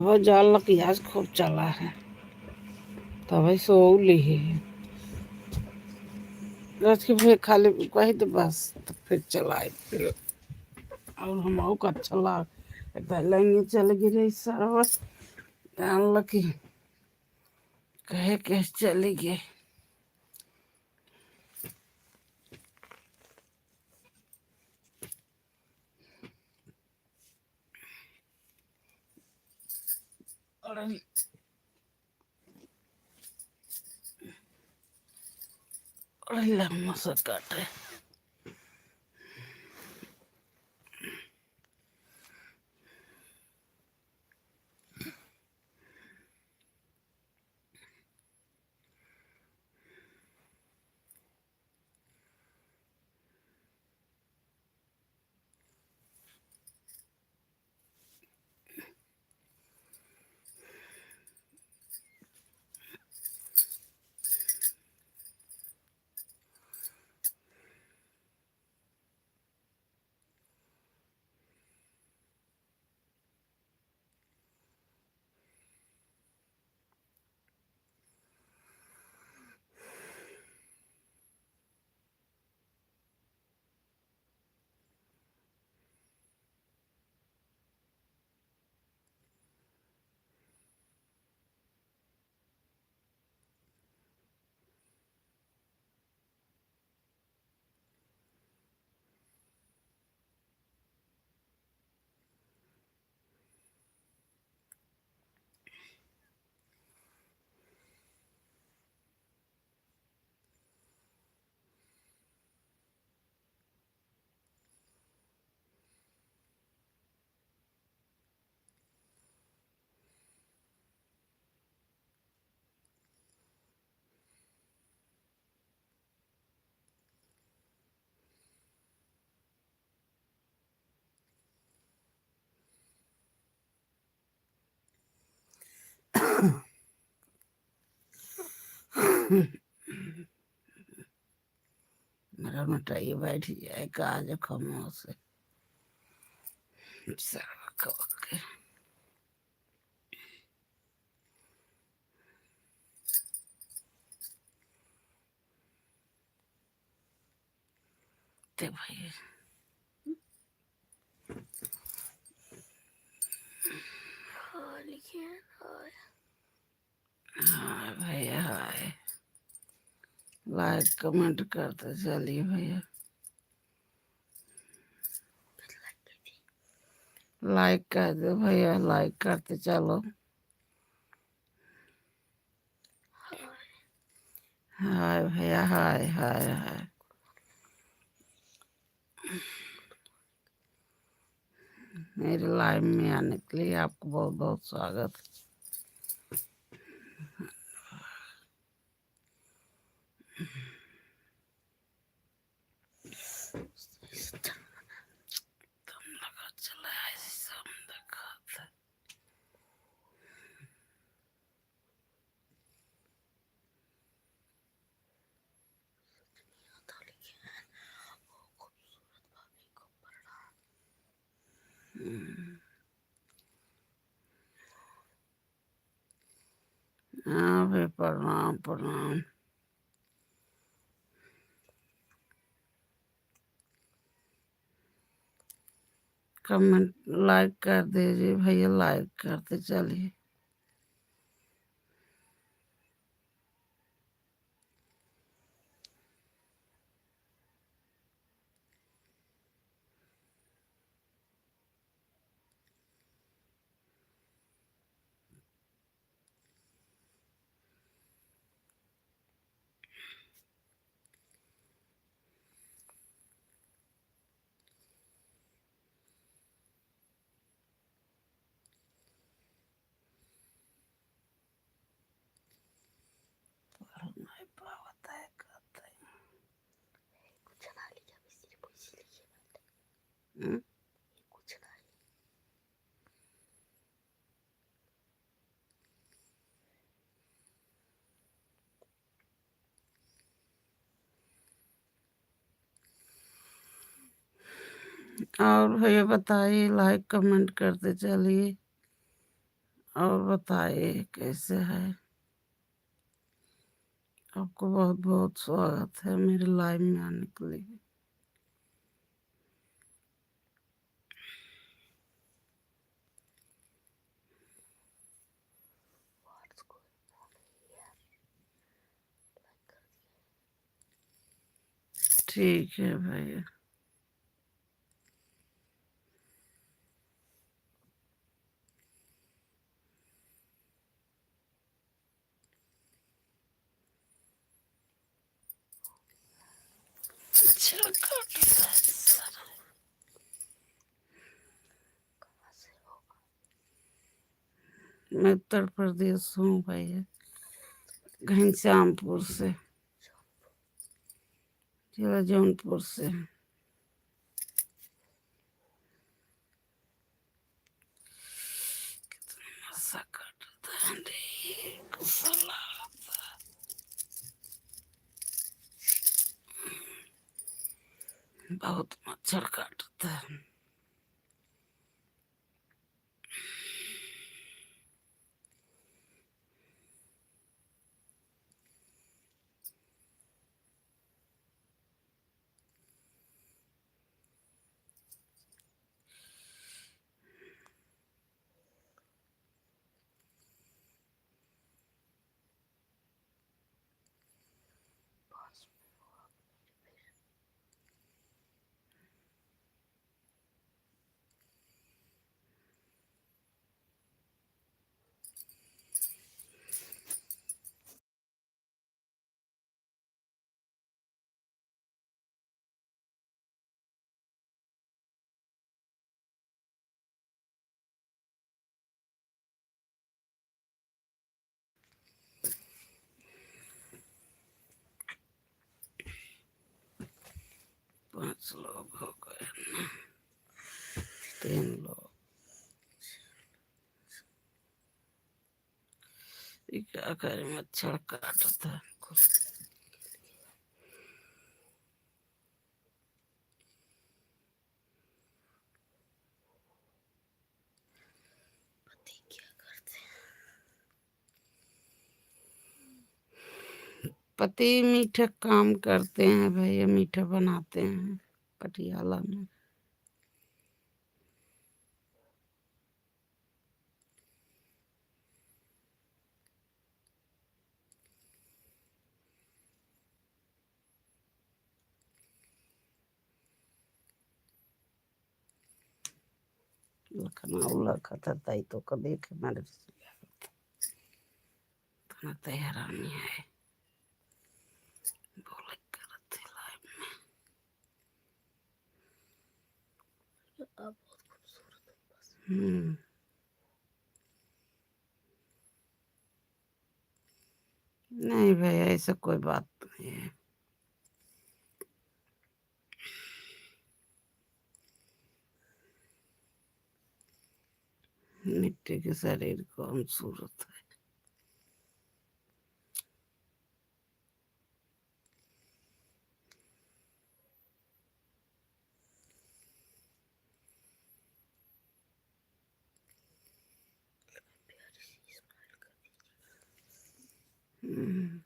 वो जाल की आज खूब चला है तभी सो ली है रात के फिर खाली कही तो बस तो फिर चलाए फिर और हम का चला लाइन चल गिरे सारा जान लकी कहे कैसे चली गए और लम्बा सा काटे मेरा मिठाई बैठ जाए काज खमो से सारा खवा के ते भाई हाय भैया हाय लाइक कमेंट करते चलिए भैया लाइक कर दो भैया लाइक करते चलो हाय भैया हाय हाय हाय मेरे लाइव में आने के लिए आपको बहुत बहुत स्वागत तुम लगा चला ऐसे सब देखा था हाँ भाई प्रणाम प्रणाम कमेंट लाइक कर दीजिए भैया लाइक करते चलिए नहीं पावत है कहते हैं। और भैया बताइए लाइक कमेंट करते चलिए और बताइए कैसे है। आपको बहुत बहुत स्वागत है मेरे लाइव में आने के लिए। ठीक है भैया। मैं उत्तर प्रदेश हूँ भैया, घनश्यामपुर से, जिला जौनपुर से। नशा काटता है रे, साला। बहुत मच्छर काटता है। पांच लोग हो गए, 3 लोग। ये क्या करे, मच्छर काटता है। पति मीठा काम करते हैं भैया, मीठा बनाते हैं पटियाला में। लखनऊ लखा था ताई तो कभी के मेरे इतना हैरानी है। बोले करते लाइव में। नहीं भैया, ऐसा कोई बात नहीं है। मिट्टी के शरीर कौन सूरत है। हम्म,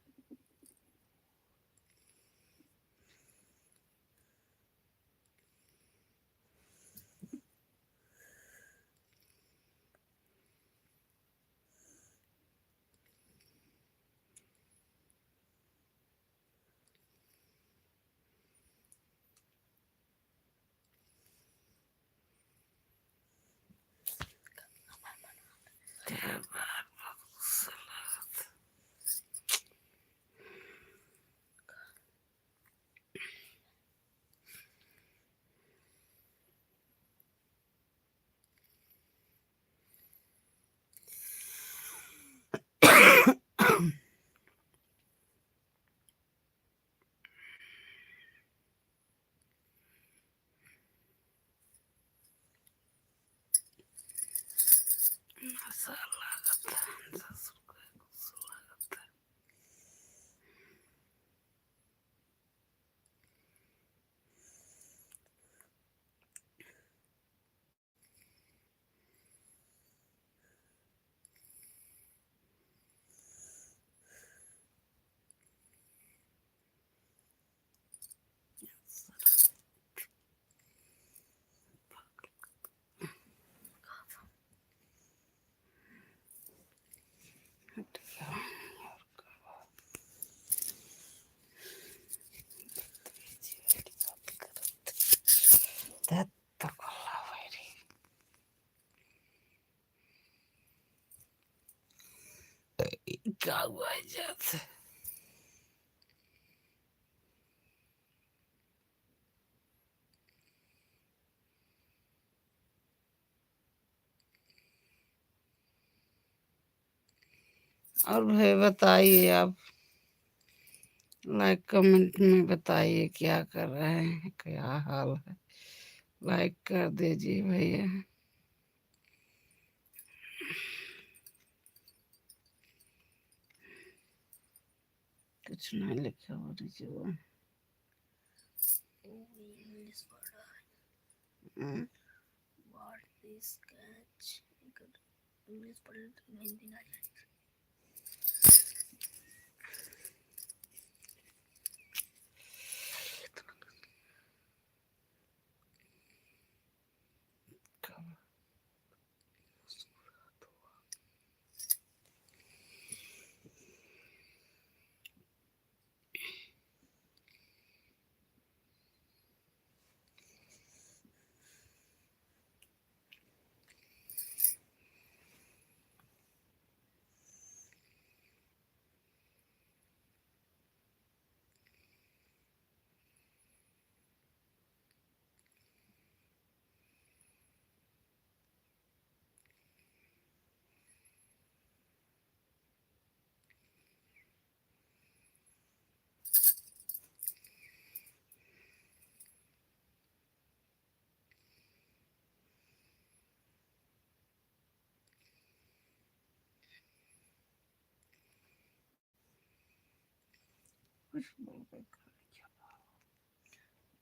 मसाला लगता है, ससुर को गुस्सा लगता है। लिखा हुआ है जैसे। और भाई बताइए आप, लाइक कमेंट में बताइए क्या कर रहे हैं, क्या हाल है। लाइक कर दीजिए भैया। कुछ नहीं लिखा हो रही जो इंग्लिश पढ़ रहा है। है। What is catch? इंग्लिश पढ़ रहे तो हिंदी ना जाए।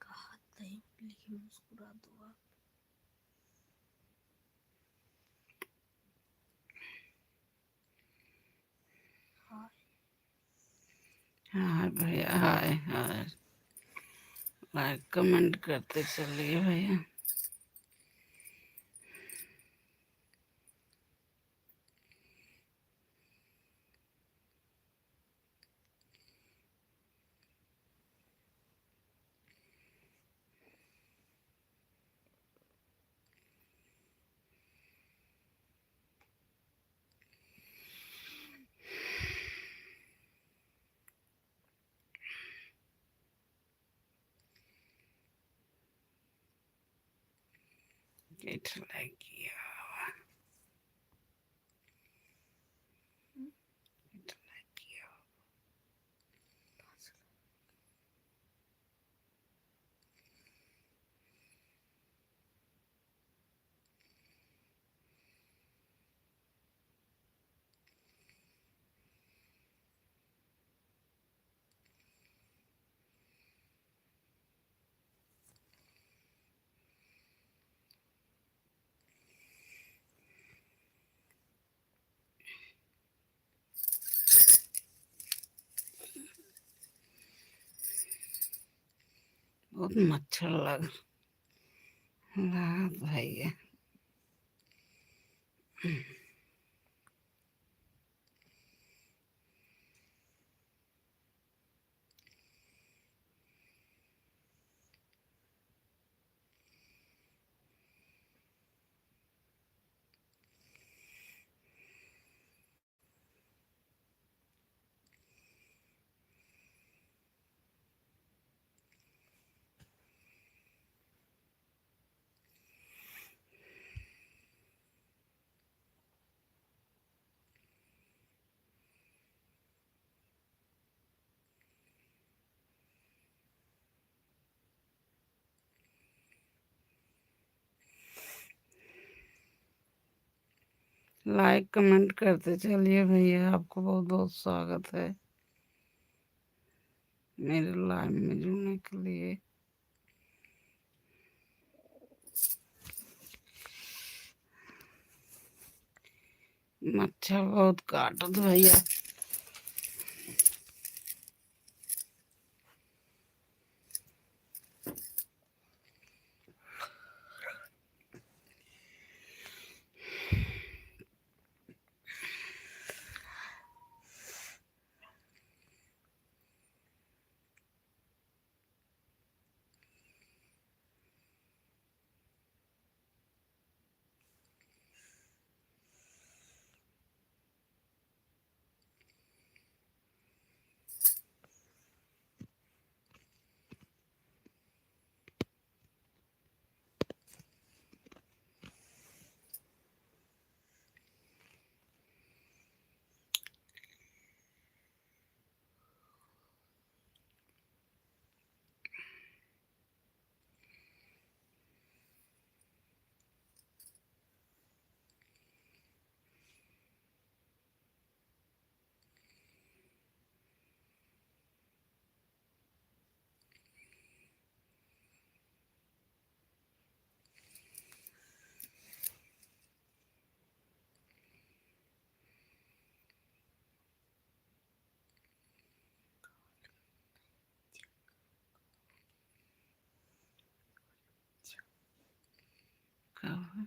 कहा नहीं लिखे मुस्कुरा दो आप। हाँ भैया, हाय हाय। लाइक कमेंट करते चलिए भैया। Get like you. Get like you. बहुत मच्छर लग रहा भैया। लाइक कमेंट करते चलिए भैया। आपको बहुत बहुत स्वागत है मेरे लाइव में जुड़ने के लिए। मच्छर बहुत काटत भैया। हुआ?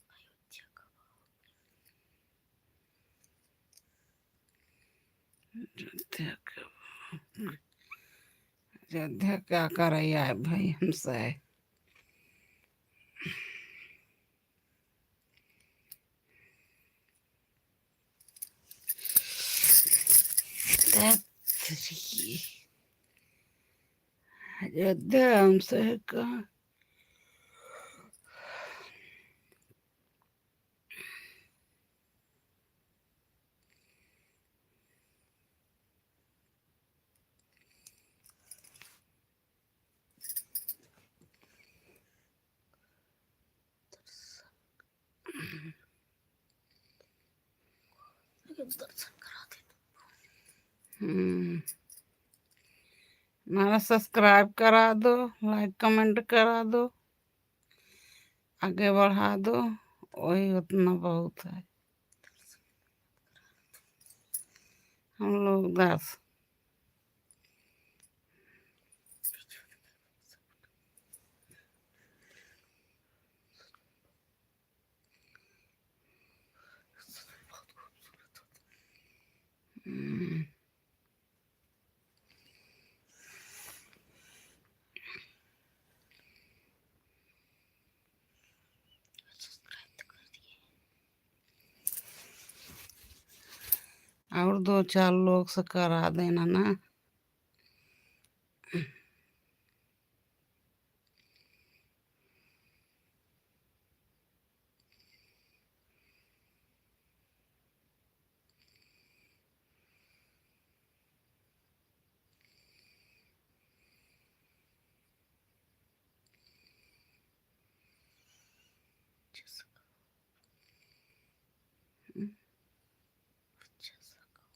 अयोध्या का अयोध्या का अयोध्या क्या कर रही है भाई हमसे? थ्री अयोध्या हमसे कहाँ? दर्शन करा दे। हमारा सब्सक्राइब करा दो, लाइक कमेंट करा दो, आगे बढ़ा दो, वही उतना बहुत है। हम लोग 10 सब्सक्राइब तो कर दिए। और 2-4 लोग से करा देना ना। अच्छा सा कहो, हम्म, अच्छा सा कहो।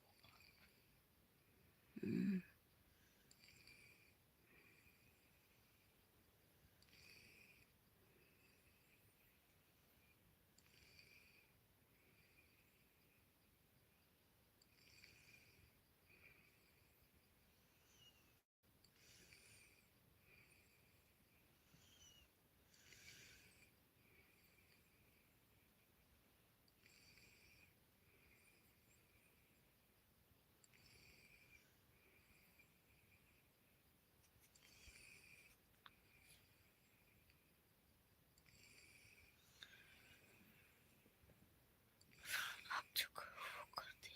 आप जो कहो वो कर दे।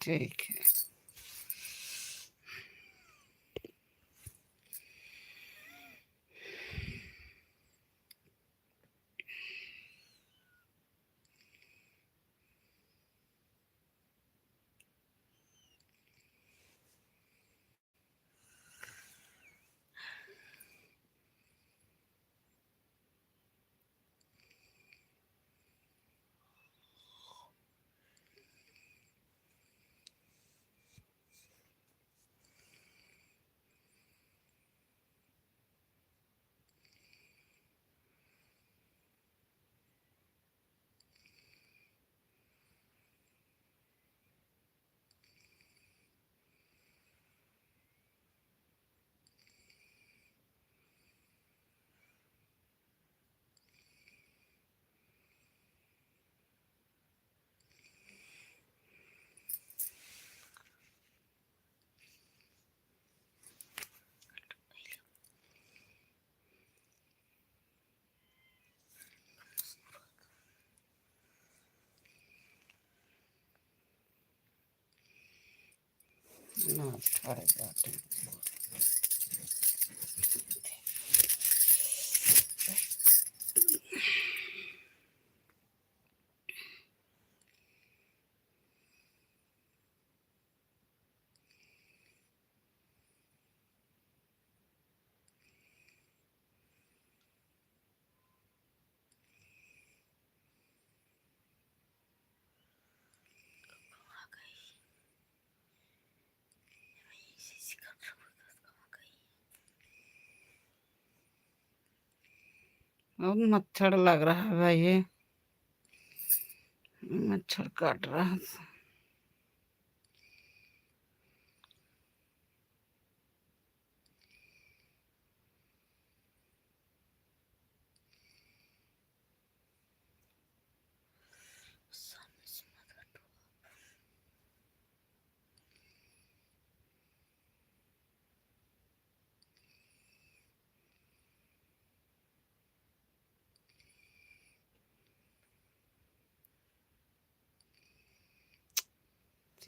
ठीक है। ना अरे बात आ गई। मैं इसी कर रहा हूँ। आ गई। बहुत मच्छर लग रहा है भाई, ये मच्छर काट रहा है।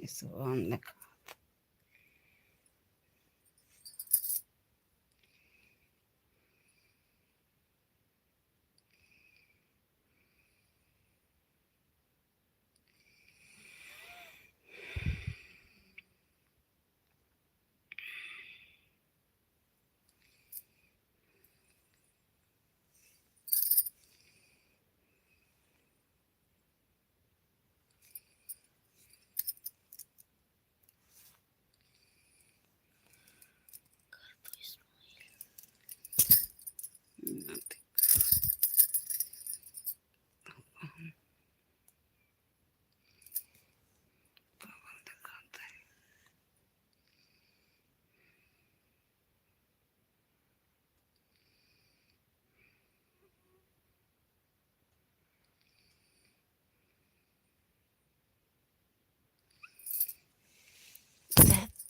इस हमने तो इस्माइल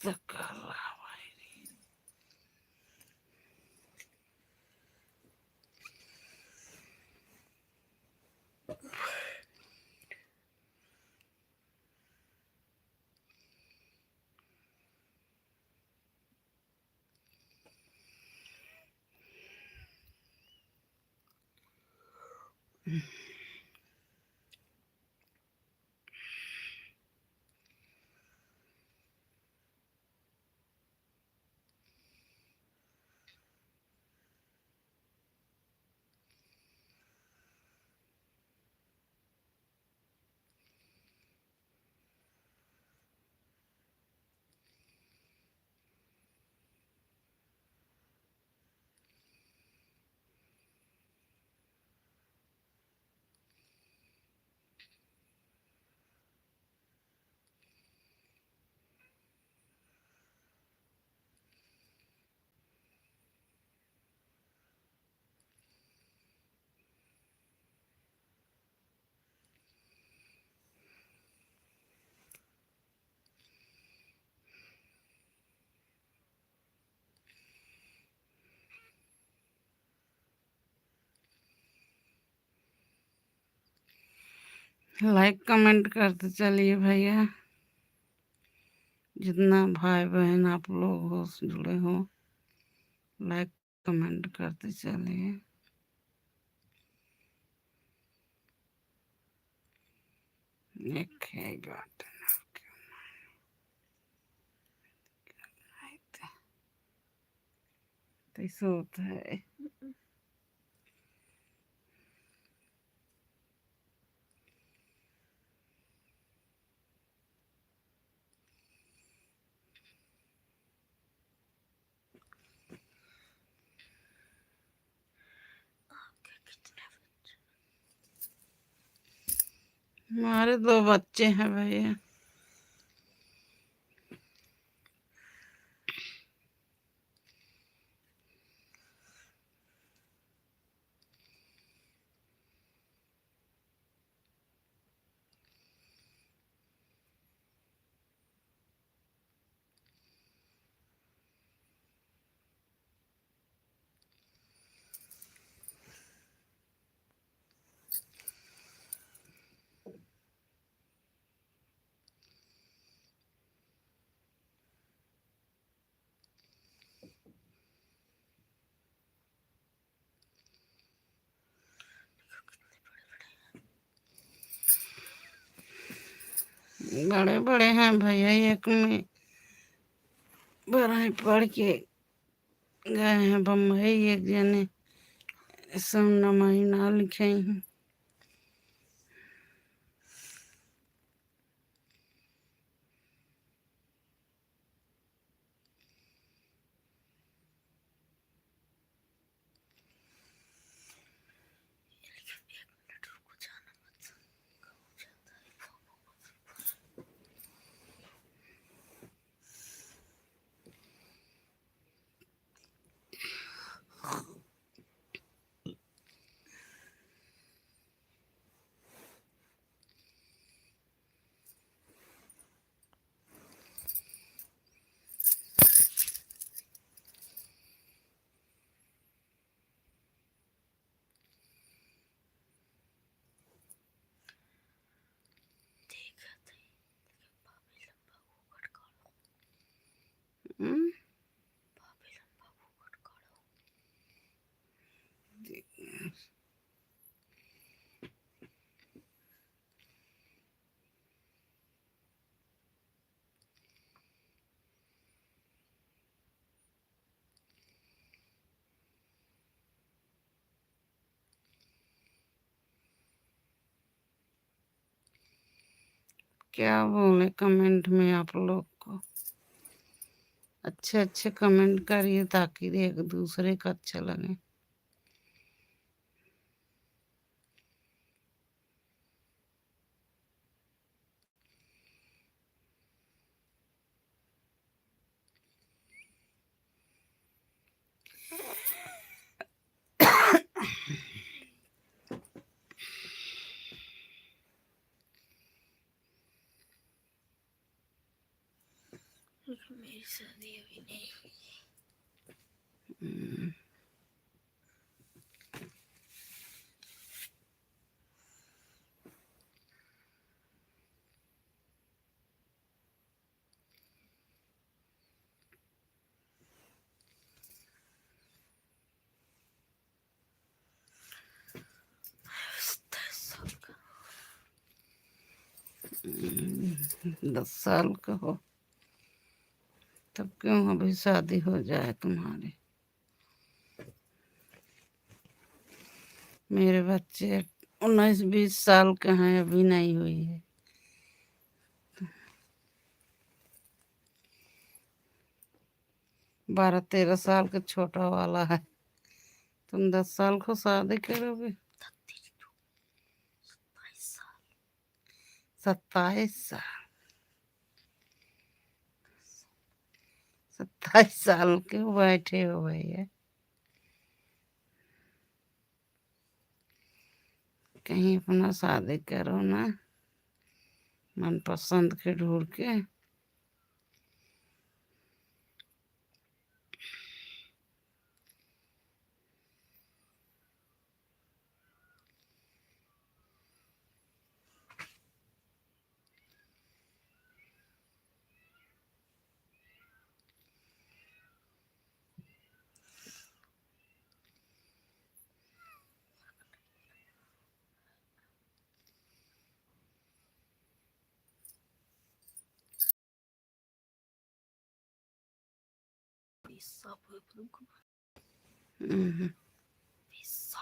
तो कर रहा लाइक कमेंट करते चलिए भैया, जितना भाई बहन आप लोग हो जुड़े हो, लाइक कमेंट करते चलिए। एक है गार्डन ऐसा होता है। आपके कितने बच्चे? हमारे 2 बच्चे हैं भैया। बड़े बड़े हैं भैया, एक में 12वीं पढ़ के गए हैं बम्बई, एक जने सब महीना लिखे हैं। एक मिनट रुको, जाना मत। कहाँ जाता है फोन? हम्म? पापीलन बाबू खटकाड़ो। क्या बोले कमेंट में आप लोग को? अच्छे अच्छे कमेंट करिए ताकि एक दूसरे का अच्छा लगे। मेरी शादी अभी नहीं हुई। हम्म, 10 साल का। 10 साल का हो तब क्यों अभी शादी हो जाए तुम्हारी? मेरे बच्चे 19-20 साल के हैं, अभी नहीं हुई है। 12-13 साल का छोटा वाला है। तुम 10 साल को शादी करोगे? 27 साल। 27 साल? 27 साल क्यों बैठे हो भैया? कहीं अपना शादी करो ना, मनपसंद के ढूंढ के। Pizza pueblo. हम्म, Pizza.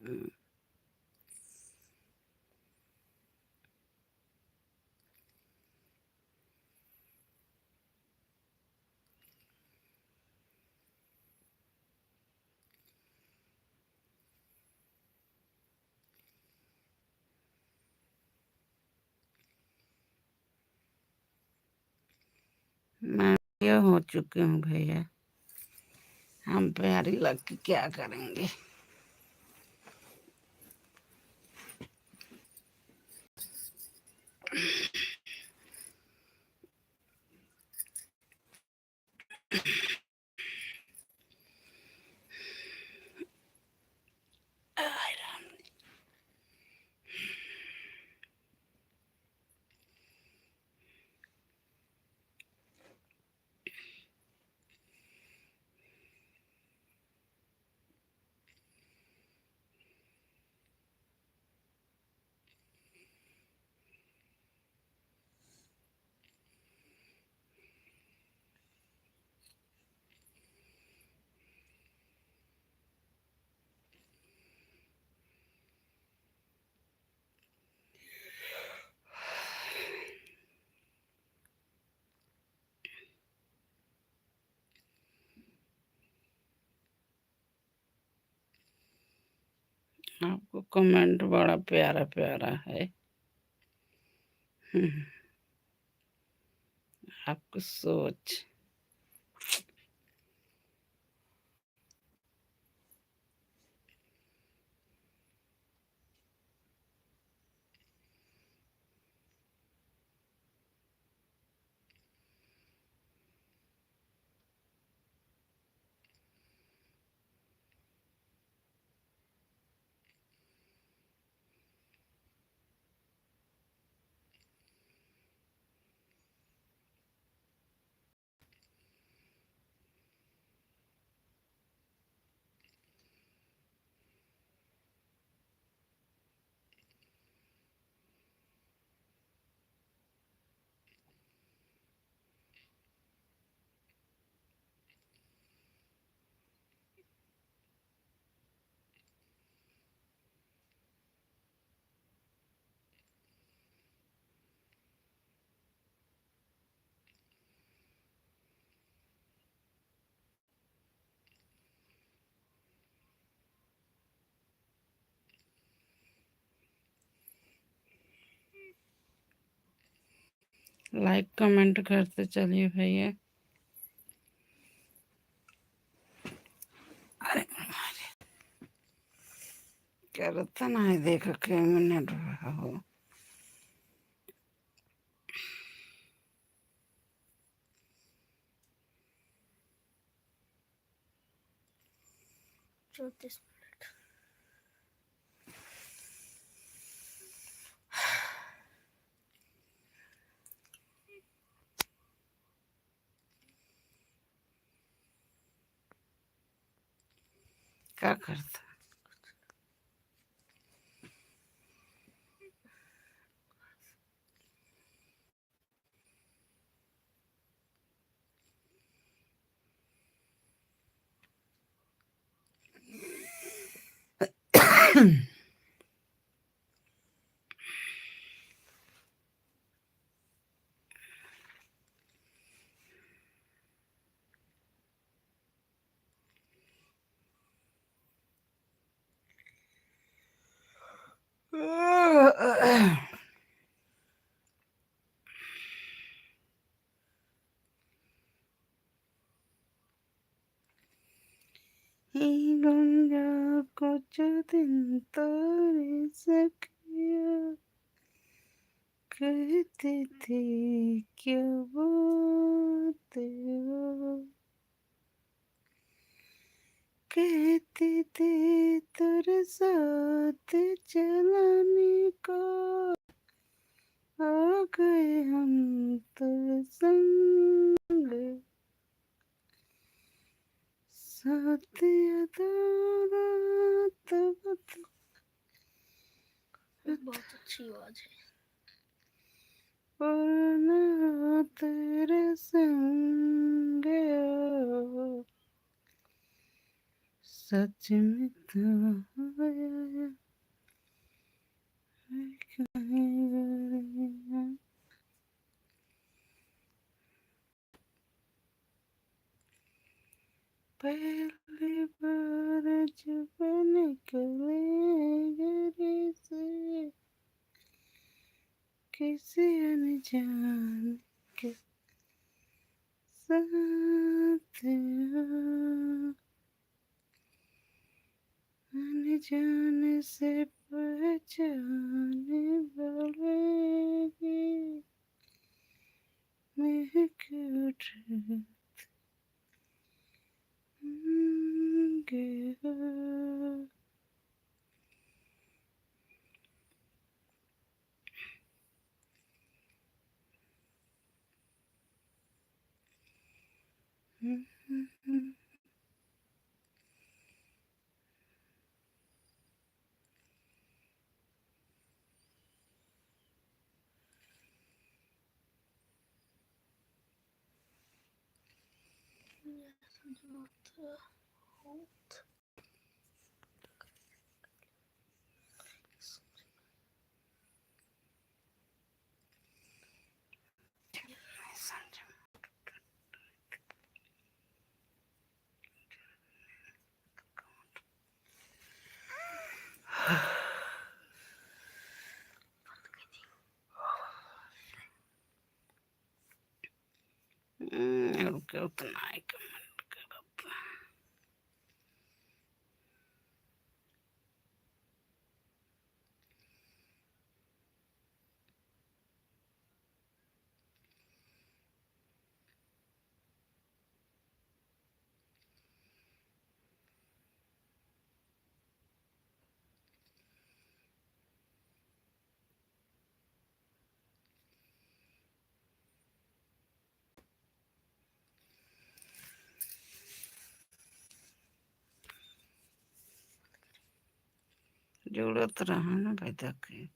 हम्म। मैं ये हो चुकी हूँ भैया, हम प्यारी लग के क्या करेंगे? आपको कमेंट बड़ा प्यारा प्यारा है। आपकी सोच। लाइक कमेंट करते चलिए भैया। अरे करता ना है, देखो के मिनट हो। चौतीस मिनट। क्या करता? गुंजा कुछ दिन तोरे सखिया कहती थी क्या बात हो, कहती थी तेरे साथ चलाने को, आ गए हम तो संग, साथ अधूरा तब बहुत अच्छी आवाज है। पुरना तेरे संग सच में तो आया पहली बार जब निकले घर से किसी अनजान के साथ, अनजान से पहचाने वाले महक उठे गया। रुके उतना ही कमेंट करता। जुड़त रहा ना भाई तक